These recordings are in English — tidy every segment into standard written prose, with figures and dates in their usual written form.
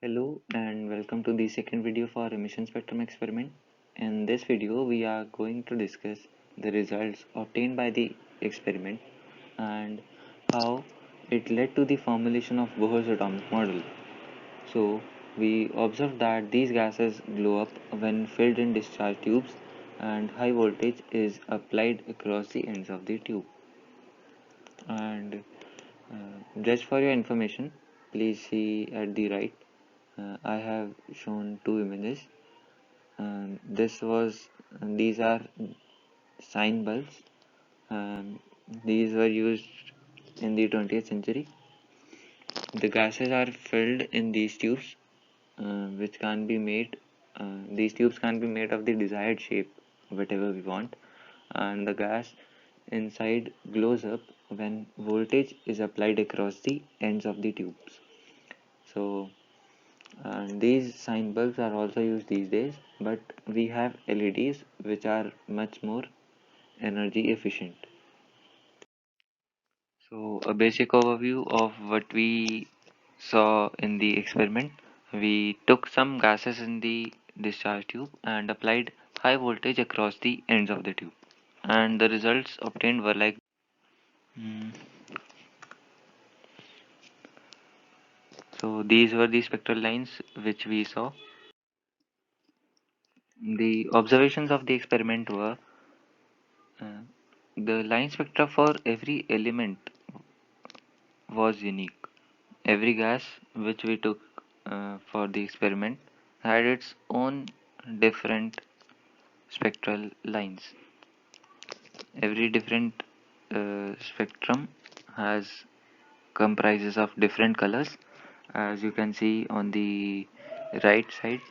Hello and welcome to the second video for emission spectrum experiment. In this video, we are going to discuss the results obtained by the experiment and how it led to the formulation of Bohr's atomic model. So, we observed that these gases glow up when filled in discharge tubes and high voltage is applied across the ends of the tube. And just for your information, please see at the right. I have shown two images. These are sine bulbs. Um, these were used in the 20th century. The gases are filled in these tubes, which can be made. These tubes can be made of the desired shape, whatever we want, and the gas inside glows up when voltage is applied across the ends of the tubes. So, and these sine bulbs are also used these days, but we have LEDs which are much more energy efficient. So a basic overview of what we saw in the experiment. We took some gases in the discharge tube and applied high voltage across the ends of the tube, and the results obtained were like. Mm, so these were the spectral lines which we saw. The observations of the experiment were uh, the line spectra for every element was unique. Every gas which we took for the experiment had its own different spectral lines. Every different spectrum has comprises of different colors. As you can see on the right side,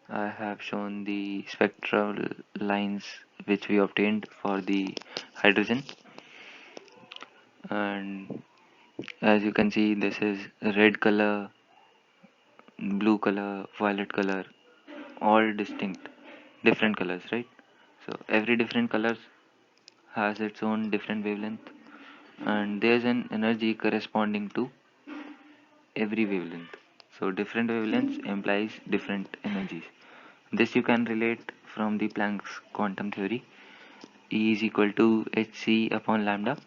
I have shown the spectral lines which we obtained for the hydrogen, and as you can see, this is red color, blue color, violet color, all distinct, different colors, right? So every different colors has its own different wavelength, and there's an energy corresponding to every wavelength. So different wavelengths implies different energies. This you can relate from the Planck's quantum theory. E is equal to hc upon lambda.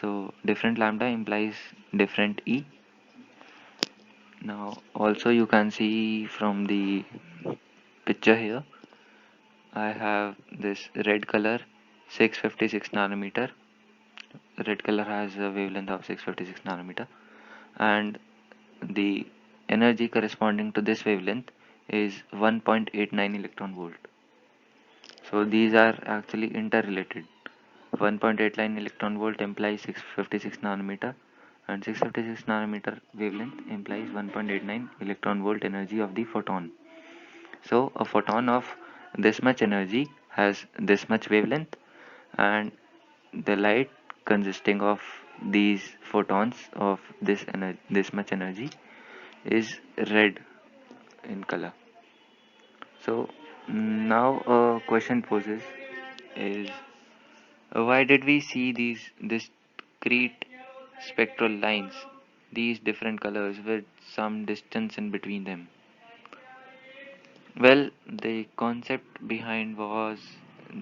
So different lambda implies different E. Now also you can see from the picture here, I have this red color 656 nanometer. Red color has a wavelength of 656 nanometer, and the energy corresponding to this wavelength is 1.89 electron volt. So these are actually interrelated. 1.89 electron volt implies 656 nanometer, and 656 nanometer wavelength implies 1.89 electron volt energy of the photon. So a photon of this much energy has this much wavelength, and the light consisting of these photons of this much energy is red in color. So now a question poses is, why did we see these discrete spectral lines, these different colors with some distance in between them? Well, the concept behind was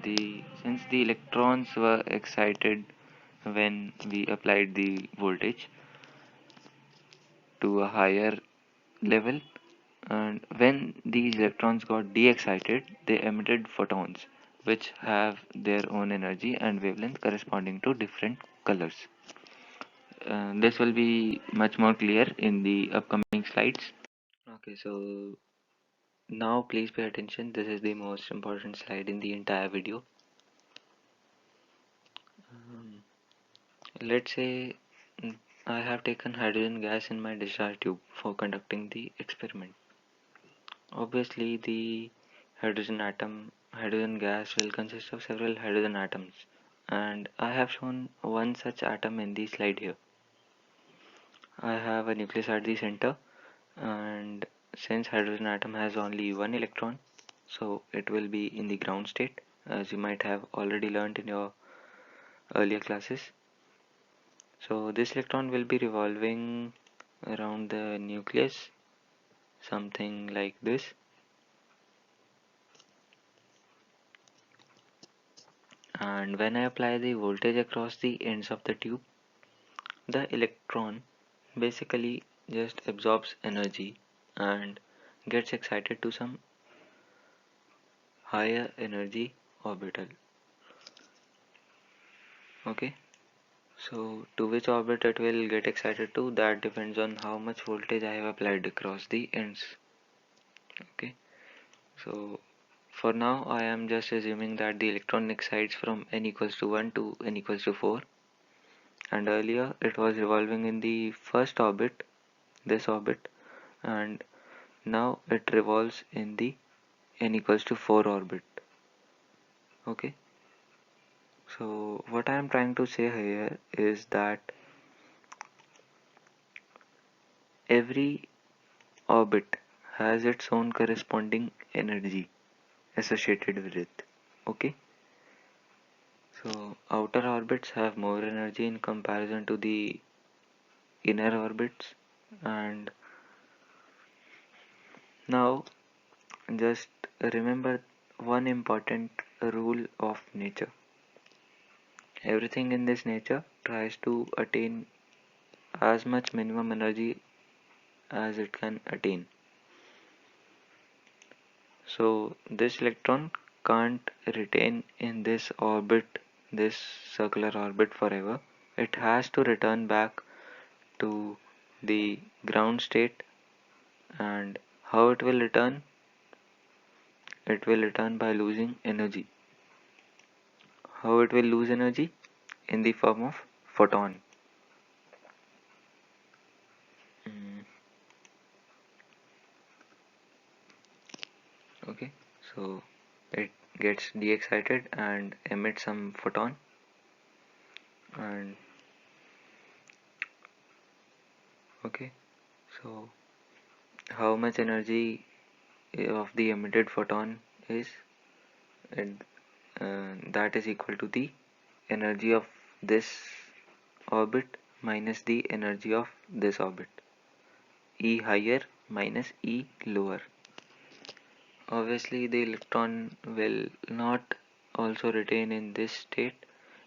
the since the electrons were excited when we applied the voltage to a higher level, and when these electrons got de-excited, they emitted photons which have their own energy and wavelength corresponding to different colors. This will be much more clear in the upcoming slides. Okay, so now please pay attention. This is the most important slide in the entire video. Um, let's say I have taken hydrogen gas in my discharge tube for conducting the experiment. Obviously, the hydrogen gas will consist of several hydrogen atoms, and I have shown one such atom in the slide here. I have a nucleus at the center, and since hydrogen atom has only one electron, so it will be in the ground state, as you might have already learned in your earlier classes. So this electron will be revolving around the nucleus something like this. And when I apply the voltage across the ends of the tube, the electron basically just absorbs energy and gets excited to some higher energy orbital. Okay, so to which orbit it will get excited to, that depends on how much voltage I have applied across the ends. Okay, so for now I am just assuming that the electron excites from n equals to 1 to n equals to 4, and earlier it was revolving in the first orbit, this orbit, and now it revolves in the n equals to 4 orbit. Okay, so what I am trying to say here is that every orbit has its own corresponding energy associated with it. Okay, so outer orbits have more energy in comparison to the inner orbits. And now just remember one important rule of nature. Everything in this nature tries to attain as much minimum energy as it can attain. So this electron can't retain in this orbit, this circular orbit forever. It has to return back to the ground state. And how it will return? It will return by losing energy. How it will lose energy? In the form of photon. Mm, okay, so it gets de-excited and emits some photon. And okay, so how much energy of the emitted photon is it, that is equal to the energy of this orbit minus the energy of this orbit, E higher minus E lower. Obviously the electron will not also retain in this state.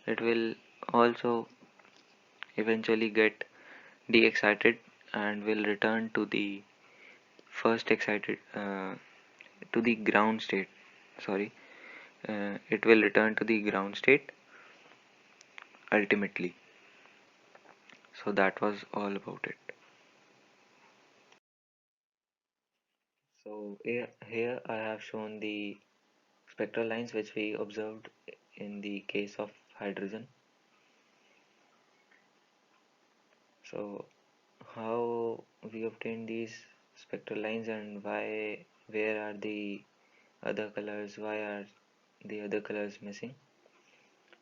It will also eventually get de-excited and will return to the first excited to the ground state. Sorry, it will return to the ground state ultimately. So that was all about it. So here I have shown the spectral lines which we observed in the case of hydrogen. So how we obtain these spectral lines, and why, where are the other colors, why are the other colors missing?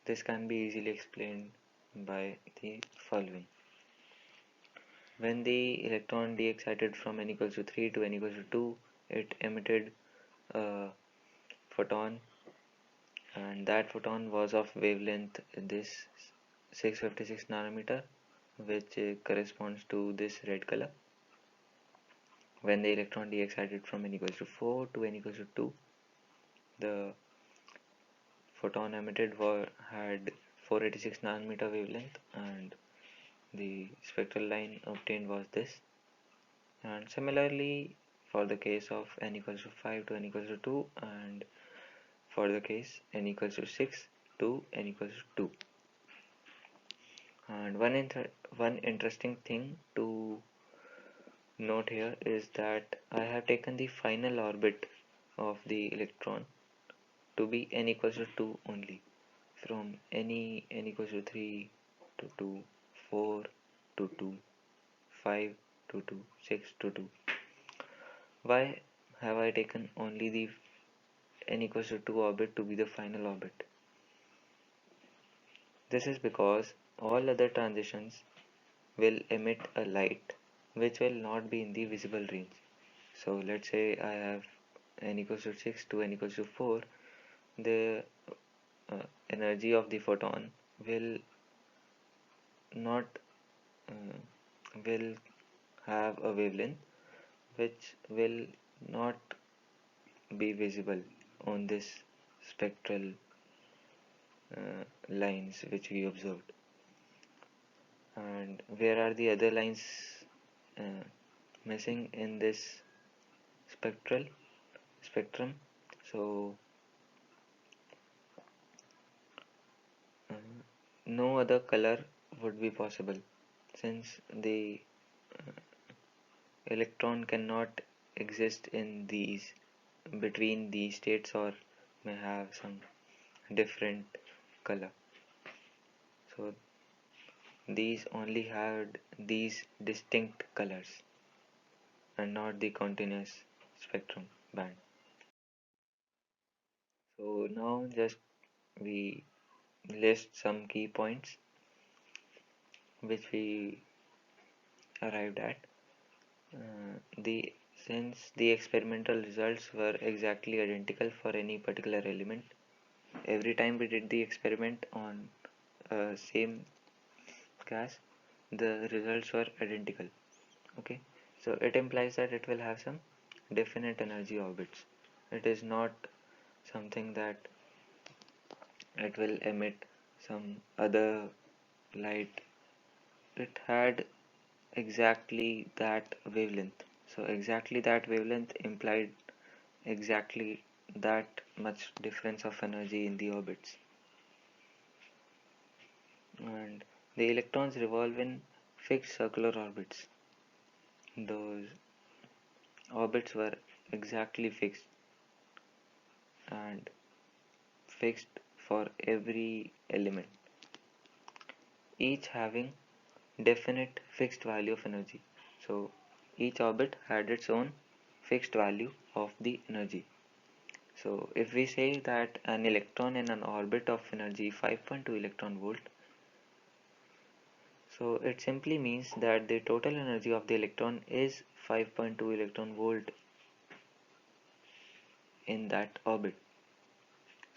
This can be easily explained by the following. When the electron de-excited from n equals to 3 to n equals to 2, it emitted a photon, and that photon was of wavelength this 656 nanometer, which corresponds to this red color. When the electron de-excited from n equals to 4 to n equals to 2, the photon emitted had 486 nanometer wavelength, and the spectral line obtained was this. And similarly for the case of n equals to 5 to n equals to 2, and for the case n equals to 6 to n equals to 2. And one interesting thing to note here is that I have taken the final orbit of the electron to be n equals to 2 only, from any n equals to 3 to 2, 4 to 2, 5 to 2, 6 to 2. Why have I taken only the n equals to 2 orbit to be the final orbit? This is because all other transitions will emit a light which will not be in the visible range. So let's say I have n equals to 6 to n equals to 4, the energy of the photon will not will have a wavelength, which will not be visible on this spectral lines which we observed. And where are the other lines uh, missing in this spectral spectrum? So uh, no other color would be possible since the electron cannot exist in these between these states or may have some different color. So these only had these distinct colors and not the continuous spectrum band. So now just we list some key points which we arrived at. The since the experimental results were exactly identical for any particular element, every time we did the experiment on same gas, the results were identical. Okay, so it implies that it will have some definite energy orbits. It is not something that it will emit some other light. It had exactly that wavelength. So exactly that wavelength implied exactly that much difference of energy in the orbits. And the electrons revolve in fixed circular orbits. Those orbits were exactly fixed and fixed for every element, each having definite fixed value of energy. So each orbit had its own fixed value of the energy. So if we say that an electron in an orbit of energy 5.2 electron volt, so it simply means that the total energy of the electron is 5.2 electron volt in that orbit.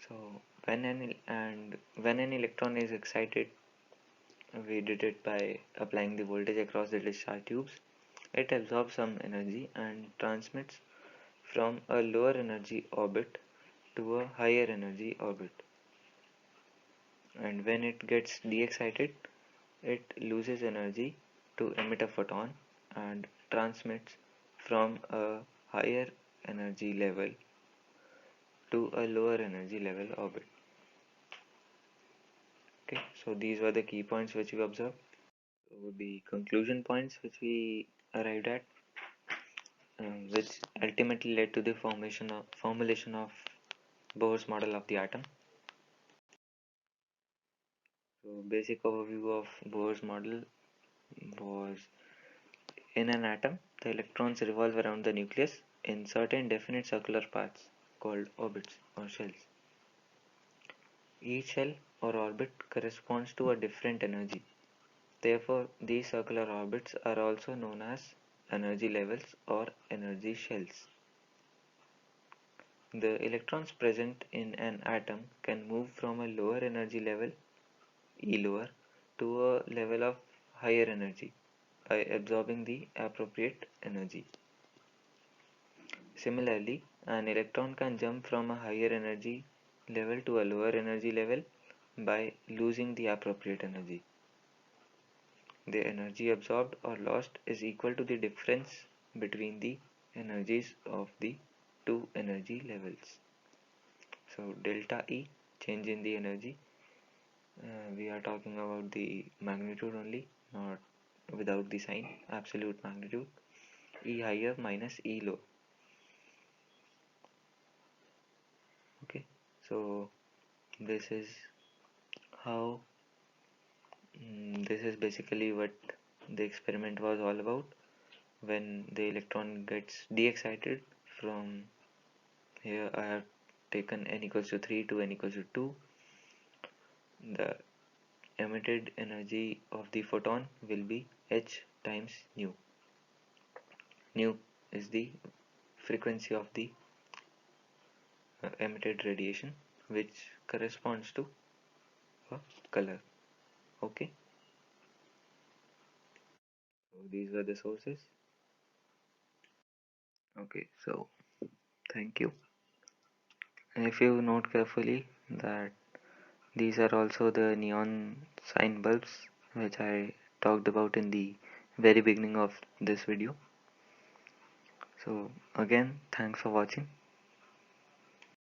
So when an electron is excited, we did it by applying the voltage across the discharge tubes. It absorbs some energy and transmits from a lower energy orbit to a higher energy orbit. And when it gets de-excited, it loses energy to emit a photon and transmits from a higher energy level to a lower energy level orbit. Okay, so these were the key points which we observed. So the conclusion points which we arrived at, which ultimately led to the formulation of Bohr's model of the atom. So basic overview of Bohr's model was, in an atom, the electrons revolve around the nucleus in certain definite circular paths called orbits or shells. Each shell or orbit corresponds to a different energy. Therefore, these circular orbits are also known as energy levels or energy shells. The electrons present in an atom can move from a lower energy level, E lower, to a level of higher energy by absorbing the appropriate energy. Similarly, an electron can jump from a higher energy level to a lower energy level by losing the appropriate energy. The energy absorbed or lost is equal to the difference between the energies of the two energy levels. So delta E, change in the energy, we are talking about the magnitude only, not without the sign, absolute magnitude. E higher minus E low. Okay, so this is how this is basically what the experiment was all about. When the electron gets de-excited, from here I have taken n equals to 3 to n equals to 2, the emitted energy of the photon will be h times nu. Nu is the frequency of the emitted radiation, which corresponds to a color. Okay, so these were the sources. Okay, so thank you. And if you note carefully that these are also the neon sign bulbs which I talked about in the very beginning of this video. So again, thanks for watching.